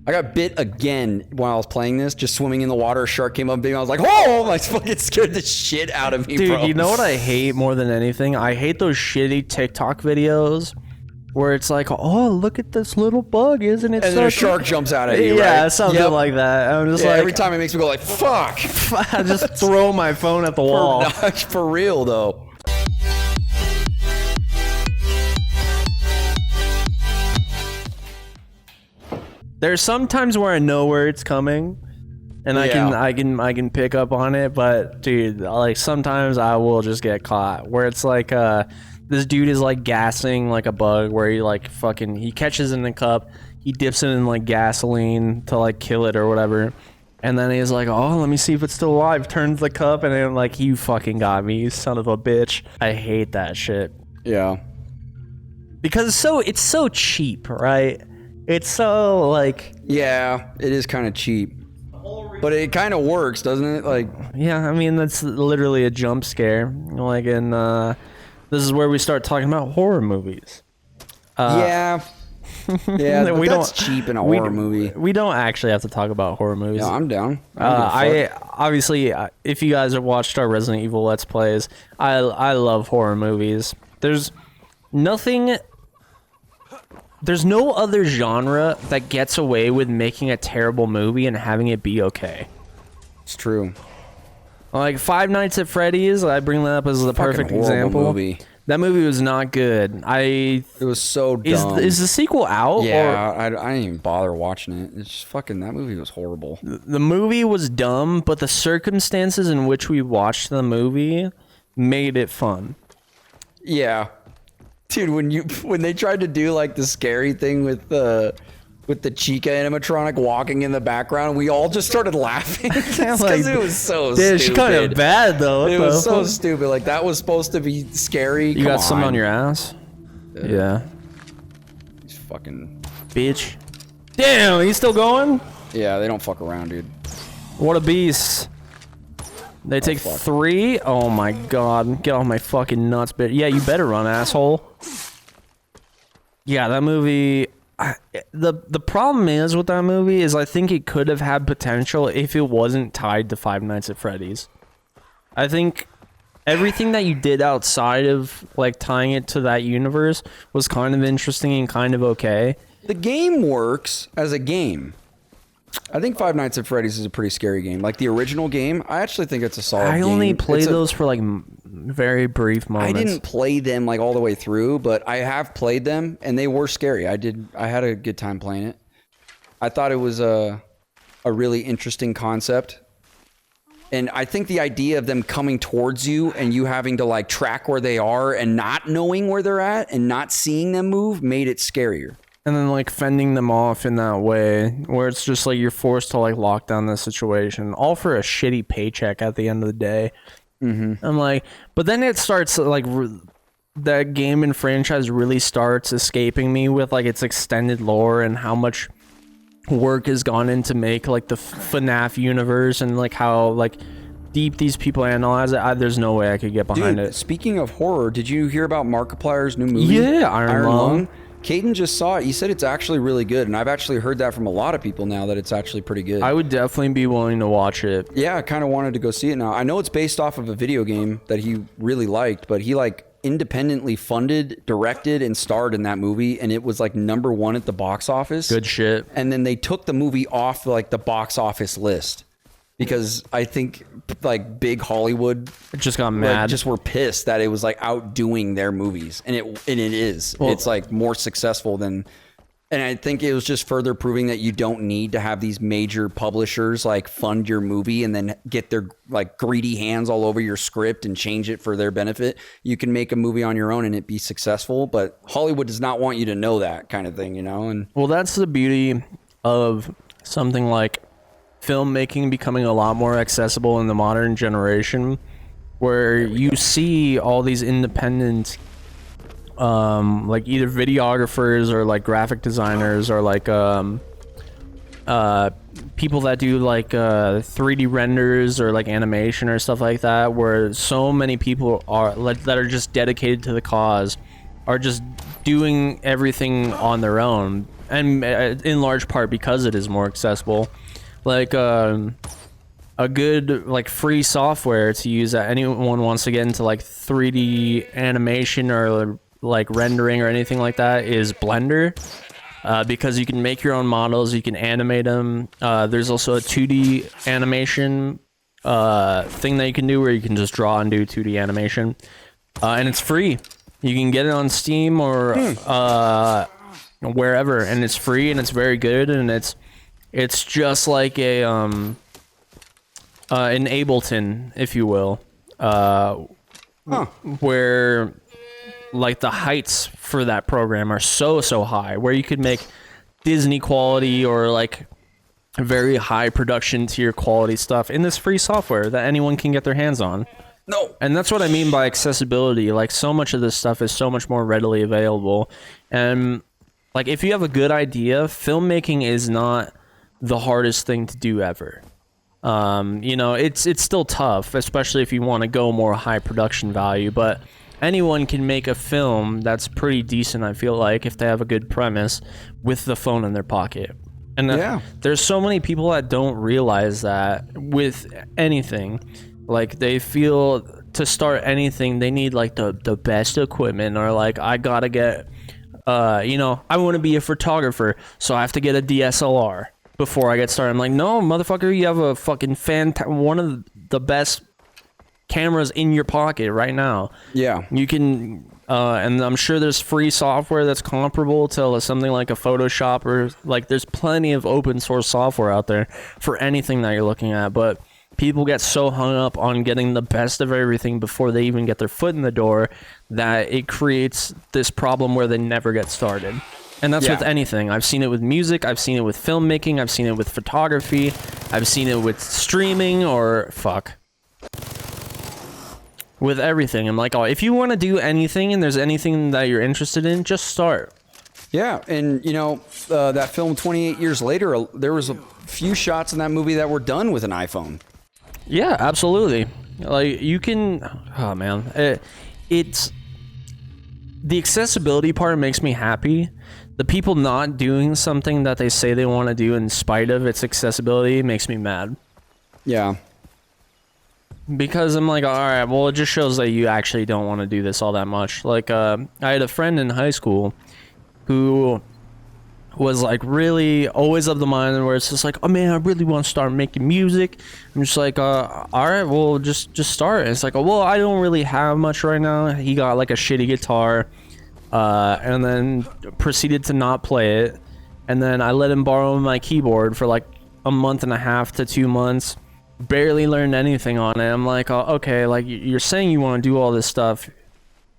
I got bit again while I was playing this, just swimming in the water. A shark came up, and I was like, oh, I fucking scared the shit out of me, Dude, bro. you know what I hate more than anything? I hate those shitty TikTok videos where it's like, oh, look at this little bug, isn't it? And then a shark jumps out at you, yeah, right? something like that. I'm just like, every time it makes me go like, fuck. I just throw my phone at the wall. For real, though. There's some times where I know where it's coming, and I can pick up on it. But dude, like sometimes I will just get caught where it's like this dude is like gassing like a bug where he like fucking he catches it in a cup, he dips it in like gasoline to like kill it or whatever, and then he's like, oh, let me see if it's still alive. Turns the cup and then like, you fucking got me, you son of a bitch. I hate that shit. Yeah. Because it's so cheap, right? It's so like, yeah, it is kind of cheap, but it kind of works, doesn't it? Like, yeah, I mean that's literally a jump scare. Like in this is where we start talking about horror movies. Yeah, but that's cheap in a horror movie. We don't actually have to talk about horror movies. Yeah, I'm down. I obviously, if you guys have watched our Resident Evil Let's Plays, I love horror movies. There's no other genre that gets away with making a terrible movie and having it be okay. It's true. Like Five Nights at Freddy's, I bring that up as the perfect example. Movie. That movie was not good. It was so dumb. Is the sequel out? Yeah, I didn't even bother watching it. It's just fucking, that movie was horrible. The movie was dumb, but the circumstances in which we watched the movie made it fun. Yeah. Dude, when they tried to do like the scary thing with the Chica animatronic walking in the background, we all just started laughing because it was so stupid. It's kind of bad though. It was so stupid. Like that was supposed to be scary. You got something on your ass? Yeah. He's fucking bitch. Damn, he's still going? Yeah, they don't fuck around, dude. What a beast. They take 3? Oh my god. Get off my fucking nuts, bitch. Yeah, you better run, asshole. Yeah, that movie... The problem is with that movie is I think it could have had potential if it wasn't tied to Five Nights at Freddy's. I think everything that you did outside of like tying it to that universe was kind of interesting and kind of okay. The game works as a game. I think Five Nights at Freddy's is a pretty scary game. Like the original game, I actually think it's a solid game. I only played those for like very brief moments. I didn't play them like all the way through, but I have played them and they were scary. I had a good time playing it. I thought it was a really interesting concept. And I think the idea of them coming towards you and you having to like track where they are and not knowing where they're at and not seeing them move made it scarier. And then like fending them off in that way where it's just like you're forced to like lock down the situation all for a shitty paycheck at the end of the day. Mm-hmm. I'm like, but then it starts like that game and franchise really starts escaping me with like its extended lore and how much work has gone into make like the FNAF universe and like how like deep these people analyze it. There's no way I could get behind it. Speaking of horror, did you hear about Markiplier's new movie? Yeah, Iron Lung. Caden just saw it. He said it's actually really good, and I've actually heard that from a lot of people now that it's actually pretty good. I would definitely be willing to watch it. Yeah, I kind of wanted to go see it now. I know it's based off of a video game that he really liked, but he like independently funded, directed, and starred in that movie, and it was like #1 at the box office. Good shit. And then they took the movie off like the box office list because I think like big Hollywood just got mad. Like, just were pissed that it was like outdoing their movies, and it is. Well, it's like more successful than. And I think it was just further proving that you don't need to have these major publishers like fund your movie and then get their like greedy hands all over your script and change it for their benefit. You can make a movie on your own and it be successful, but Hollywood does not want you to know that kind of thing, you know? And well, that's the beauty of something like filmmaking becoming a lot more accessible in the modern generation, where you see all these independent like either videographers or like graphic designers or like people that do like 3D renders or like animation or stuff like that, where so many people are like that are just dedicated to the cause are just doing everything on their own. and in large part because it is more accessible. Like a good like free software to use that anyone wants to get into like 3D animation or like rendering or anything like that is Blender. Because you can make your own models, you can animate them. There's also a 2D animation thing that you can do where you can just draw and do 2D animation. And it's free. You can get it on Steam or wherever, and it's free and it's very good, and it's just like a an Ableton, if you will, where like the heights for that program are so high, where you could make Disney quality or like very high production tier quality stuff in this free software that anyone can get their hands on. No. And that's what I mean by accessibility. Like, so much of this stuff is so much more readily available. And like, if you have a good idea, filmmaking is not the hardest thing to do ever. You know, it's still tough, especially if you want to go more high production value, but anyone can make a film that's pretty decent, I feel like, if they have a good premise with the phone in their pocket. And there's so many people that don't realize that with anything. Like, they feel to start anything, they need like the best equipment, or like, I gotta get, you know, I want to be a photographer, so I have to get a DSLR before I get started. I'm like, no, motherfucker, you have a fucking one of the best cameras in your pocket right now. Yeah. You can, and I'm sure there's free software that's comparable to something like a Photoshop, or like, there's plenty of open source software out there for anything that you're looking at, but people get so hung up on getting the best of everything before they even get their foot in the door that it creates this problem where they never get started. And that's with anything. I've seen it with music. I've seen it with filmmaking. I've seen it with photography. I've seen it with streaming, or with everything. I'm like, oh, if you want to do anything and there's anything that you're interested in, just start. Yeah, and you know, that film 28 years later, there was a few shots in that movie that were done with an iPhone. Yeah, absolutely. Like, you can, oh man, it's the accessibility part makes me happy. The people not doing something that they say they want to do in spite of its accessibility makes me mad. Yeah. Because I'm like, all right, well, it just shows that you actually don't want to do this all that much. Like, I had a friend in high school who was like really always of the mind where it's just like, oh man, I really want to start making music. I'm just like, all right, well, just start. And it's like, oh, well, I don't really have much right now. He got like a shitty guitar, and then proceeded to not play it. And then I let him borrow my keyboard for like a month and a half to 2 months. Barely learned anything on it. I'm like, oh, okay, like, you're saying you want to do all this stuff.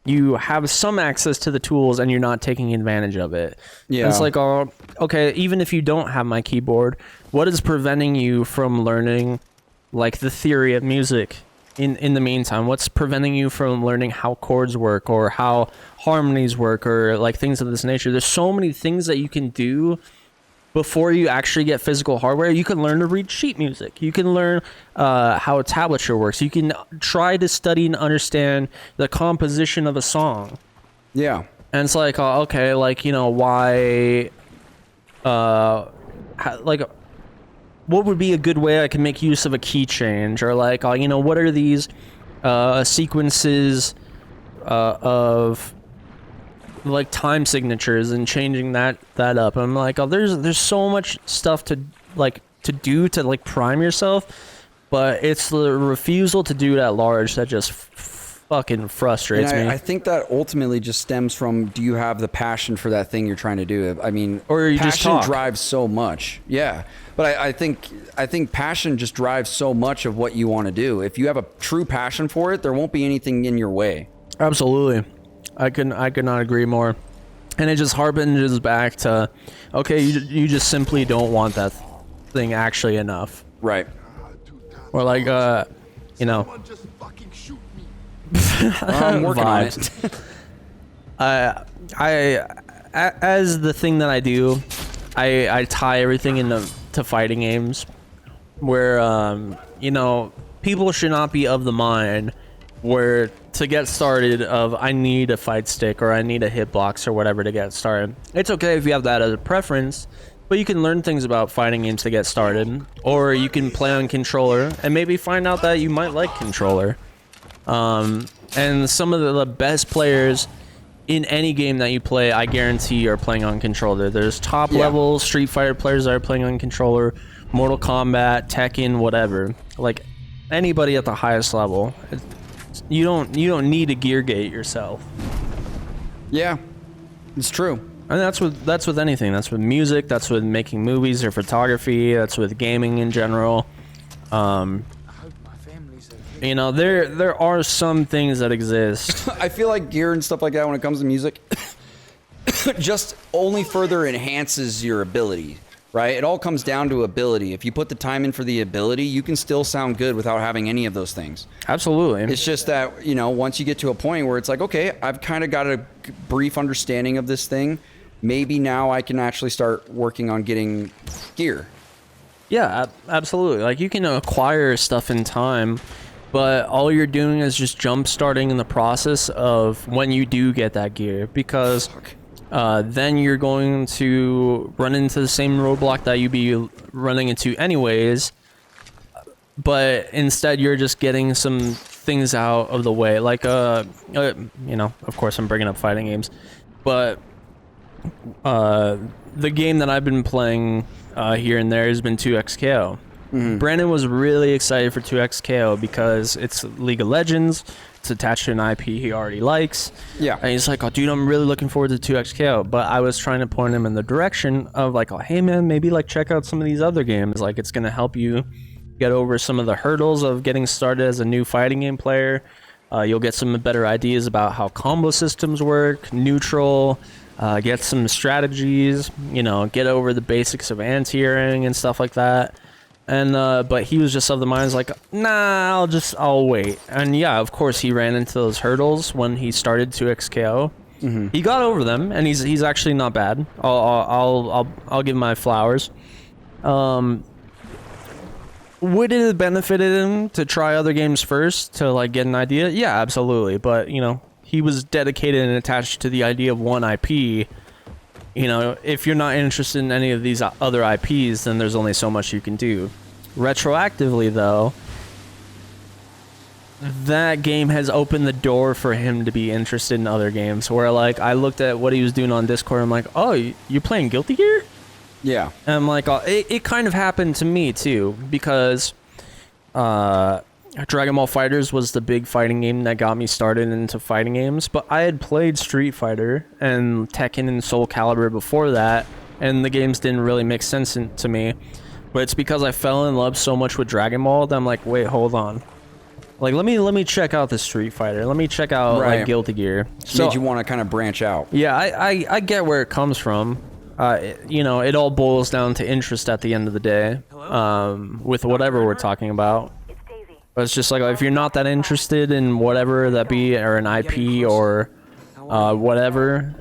You have some access to the tools and you're not taking advantage of it. Yeah. And it's like, oh, okay, even if you don't have my keyboard, what is preventing you from learning like the theory of music in the meantime? What's preventing you from learning how chords work or how harmonies work or like things of this nature? There's so many things that you can do before you actually get physical hardware. You can learn to read sheet music. You can learn how a tablature works. You can try to study and understand the composition of a song. Yeah. And it's like, okay, like, you know, why, like, what would be a good way I can make use of a key change? Or like, you know, what are these sequences of like time signatures and changing that up. I'm like, oh, there's so much stuff to do to like prime yourself, but it's the refusal to do it at large that just fucking frustrates me. I think that ultimately just stems from, do you have the passion for that thing you're trying to do? I mean, or you just talk. Drives so much. Yeah. But I think passion just drives so much of what you want to do. If you have a true passion for it, there won't be anything in your way. Absolutely. I could not agree more. And it just harpens back to, okay, you just simply don't want that thing actually enough. Right. Or like, you know. Just fucking shoot me. I'm working on it. As the thing that I do, I tie everything into fighting games where, you know, people should not be of the mind where to get started of I need a fight stick or I need a hitbox or whatever to get started. It's okay if you have that as a preference, but you can learn things about fighting games to get started, or you can play on controller and maybe find out that you might like controller. And some of the best players in any game that you play, I guarantee, are playing on controller. There's top level Street Fighter players that are playing on controller, Mortal Kombat, Tekken, whatever. Like anybody at the highest level, you don't need to gear gate yourself. Yeah, it's true. And that's with anything. That's with music. That's with making movies or photography. That's with gaming in general. You know, there are some things that exist. I feel like gear and stuff like that when it comes to music just only further enhances your ability, right? It all comes down to ability. If you put the time in for the ability, you can still sound good without having any of those things. Absolutely. It's just that, you know, once you get to a point where it's like, okay, I've kind of got a brief understanding of this thing. Maybe now I can actually start working on getting gear. Yeah, absolutely. Like you can acquire stuff in time, but all you're doing is just jump starting in the process of when you do get that gear, because then you're going to run into the same roadblock that you'd be running into anyways, but instead you're just getting some things out of the way. Like, you know, of course I'm bringing up fighting games, but the game that I've been playing here and there has been 2XKO. Mm-hmm. Brandon was really excited for 2XKO because it's League of Legends. It's attached to an IP he already likes. Yeah. And he's like, oh, dude, I'm really looking forward to 2XKO. But I was trying to point him in the direction of like, oh, hey, man, maybe like check out some of these other games. Like it's going to help you get over some of the hurdles of getting started as a new fighting game player. You'll get some better ideas about how combo systems work, neutral, get some strategies, you know, get over the basics of anti-airing and stuff like that. And but he was just of the mind, like, nah, I'll wait. And yeah, of course he ran into those hurdles when he started 2XKO. Mm-hmm. He got over them, and he's actually not bad. I'll give him my flowers. Would it have benefited him to try other games first to like get an idea? Yeah, absolutely. But you know, he was dedicated and attached to the idea of one IP. You know, if you're not interested in any of these other IPs, then there's only so much you can do. Retroactively, though, that game has opened the door for him to be interested in other games. Where, like, I looked at what he was doing on Discord, I'm like, oh, you're playing Guilty Gear? Yeah. And I'm like, oh, it kind of happened to me, too, because Dragon Ball FighterZ was the big fighting game that got me started into fighting games, but I had played Street Fighter and Tekken and Soul Calibur before that, and the games didn't really make sense to me. But it's because I fell in love so much with Dragon Ball that I'm like, wait, hold on. Like, let me check out the Street Fighter. Let me check out like Guilty Gear. So made you want to kind of branch out. Yeah, I get where it comes from. You know, it all boils down to interest at the end of the day, with whatever we're talking about. But it's just like, if you're not that interested in whatever that be, or an IP or whatever,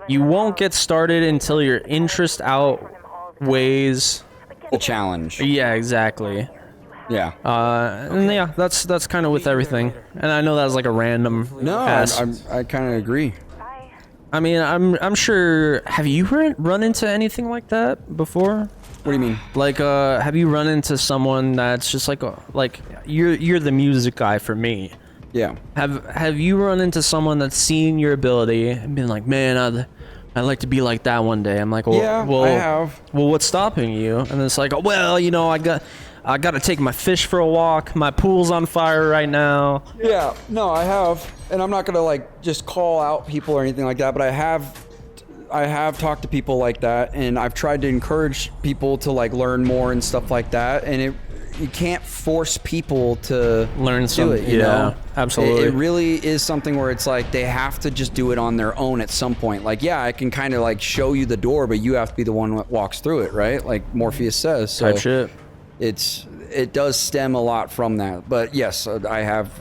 you won't get started until your interest outweighs the challenge. Yeah, exactly. Yeah. And yeah, that's kind of with everything. And I know that was like a random. No, I kind of agree. I mean, I'm sure. Have you run into anything like that before? What do you mean? Like, have you run into someone that's just like you're the music guy for me? Yeah. Have you run into someone that's seen your ability and been like, man, I'd like to be like that one day? I'm like, well, yeah, I have. Well, what's stopping you? And it's like, well, you know, I got to take my fish for a walk. My pool's on fire right now. Yeah. No, I have, and I'm not gonna like just call out people or anything like that, but I have talked to people like that, and I've tried to encourage people to like learn more and stuff like that. And you can't force people to learn something. You know? Absolutely. It really is something where it's like they have to just do it on their own at some point. Like, yeah, I can kind of like show you the door, but you have to be the one that walks through it, right? Like Morpheus says. So type shit. It does stem a lot from that. But yes, I have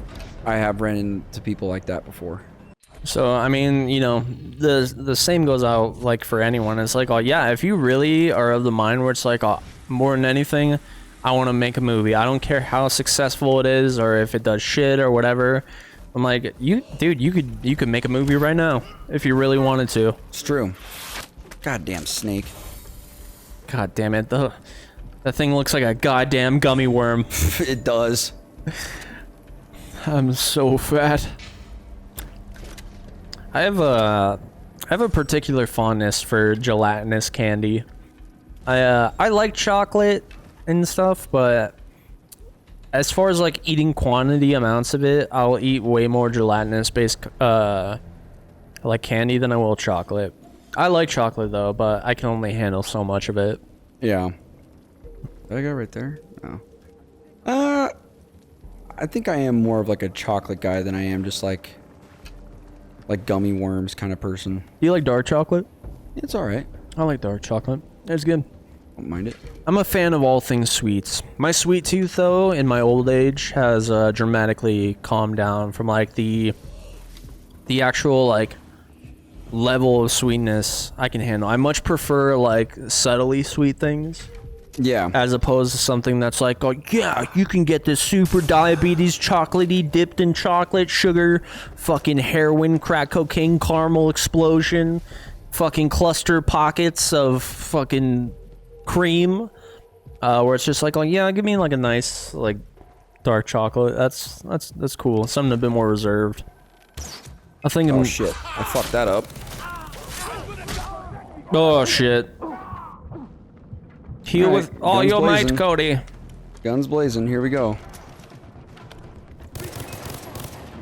ran into people like that before. So, I mean, you know, the same goes out, like, for anyone. It's like, oh, yeah, if you really are of the mind where it's like, more than anything, I want to make a movie. I don't care how successful it is or if it does shit or whatever. I'm like, you could make a movie right now if you really wanted to. It's true. Goddamn snake. God damn it. That thing looks like a goddamn gummy worm. It does. I'm so fat. I have a particular fondness for gelatinous candy. I like chocolate and stuff, but as far as like eating quantity amounts of it, I'll eat way more gelatinous based like candy than I will chocolate. I like chocolate though, but I can only handle so much of it. Yeah. Did I go right there? No. I think I am more of like a chocolate guy than I am just like gummy worms kind of person. Do you like dark chocolate? It's all right. I like dark chocolate. It's good. Don't mind it. I'm a fan of all things sweets. My sweet tooth, though, in my old age, has dramatically calmed down from like the actual like level of sweetness I can handle. I much prefer like subtly sweet things. Yeah. As opposed to something that's like, oh yeah, you can get this super diabetes chocolatey dipped in chocolate, sugar, fucking heroin, crack cocaine, caramel explosion, fucking cluster pockets of fucking cream, where it's just like, oh yeah, give me like a nice like dark chocolate. That's cool. Something a bit more reserved. I think. Oh shit! I fucked that up. Oh shit. Heal right, with all your might, Cody. Guns blazing. Here we go.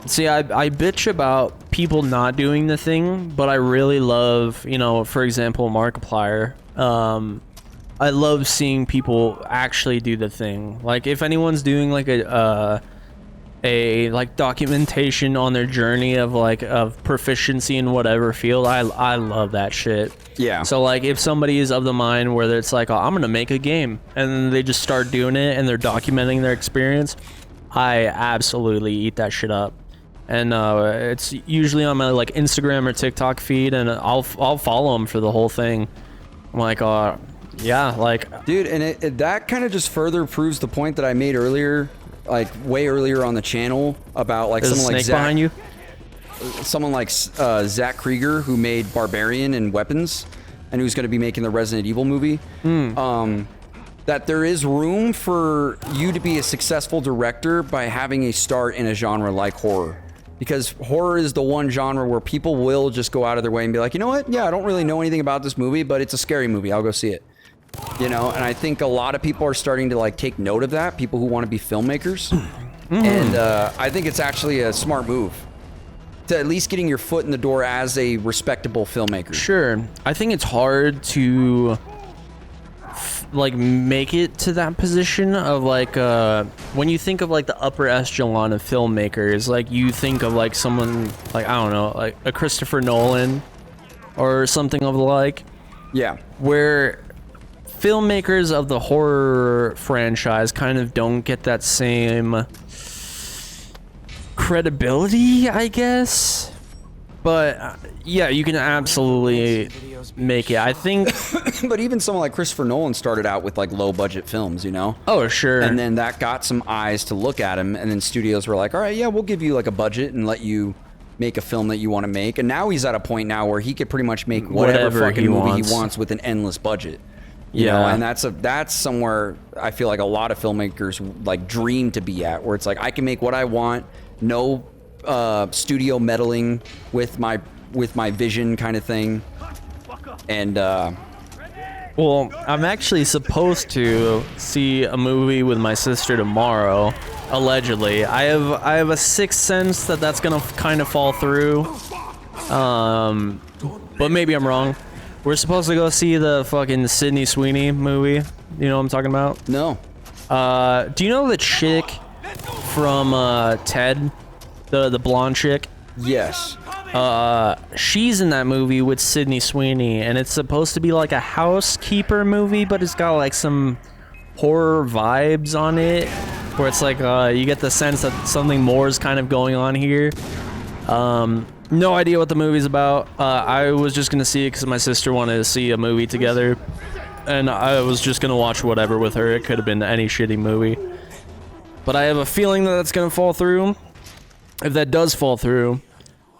See, I bitch about people not doing the thing, but I really love, you know, for example, Markiplier. I love seeing people actually do the thing. Like, if anyone's doing like a like documentation on their journey of like of proficiency in whatever field, I love that shit. Yeah. So like if somebody is of the mind where it's like, oh, I'm gonna make a game, and then they just start doing it and they're documenting their experience, I absolutely eat that shit up. And it's usually on my like Instagram or TikTok feed, and I'll follow them for the whole thing. I'm like, yeah, like, dude, and that kind of just further proves the point that I made earlier, like way earlier on the channel about like someone like Zach behind you. Someone like Zach Krieger, who made Barbarian and Weapons, and who's going to be making the Resident Evil movie. That there is room for you to be a successful director by having a start in a genre like horror. Because horror is the one genre where people will just go out of their way and be like, you know what? Yeah, I don't really know anything about this movie, but it's a scary movie. I'll go see it. You know, and I think a lot of people are starting to like take note of that. People who want to be filmmakers. And I think it's actually a smart move to at least getting your foot in the door as a respectable filmmaker. Sure. I think it's hard to like make it to that position of like when you think of like the upper echelon of filmmakers, like you think of like someone like, I don't know, like a Christopher Nolan or something of the like. Yeah. Where filmmakers of the horror franchise kind of don't get that same credibility, I guess. But yeah, you can absolutely make it. I think. But even someone like Christopher Nolan started out with like low budget films, you know? Oh, sure. And then that got some eyes to look at him, and then studios were like, all right, yeah, we'll give you like a budget and let you make a film that you want to make. And now he's at a point now where he could pretty much make whatever fucking movie he wants with an endless budget. You know, and that's somewhere I feel like a lot of filmmakers like dream to be at, where it's like I can make what I want, no studio meddling with my vision kind of thing. And well, I'm actually supposed to see a movie with my sister tomorrow, allegedly. I have a sixth sense that that's gonna kind of fall through, but maybe I'm wrong. We're supposed to go see the fucking Sydney Sweeney movie. You know what I'm talking about? No. Do you know the chick from Ted, the blonde chick? Yes. She's in that movie with Sydney Sweeney, and it's supposed to be like a housekeeper movie, but it's got like some horror vibes on it, where it's like you get the sense that something more is kind of going on here. No idea what the movie's about. I was just gonna see it because my sister wanted to see a movie together, and I was just gonna watch whatever with her. It could have been any shitty movie. But I have a feeling that that's gonna fall through. If that does fall through,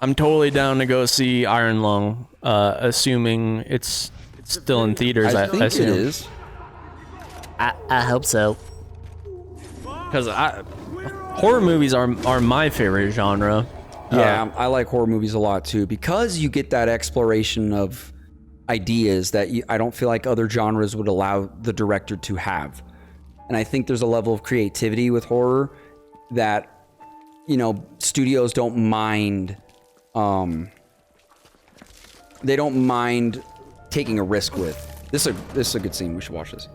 I'm totally down to go see Iron Lung, assuming it's still in theaters. I think assume. it is. I hope so. Because horror movies are my favorite genre. Yeah, I like horror movies a lot too because you get that exploration of ideas that I don't feel like other genres would allow the director to have. And I think there's a level of creativity with horror that, you know, studios don't mind. They don't mind taking a risk with. This is a good scene. We should watch this.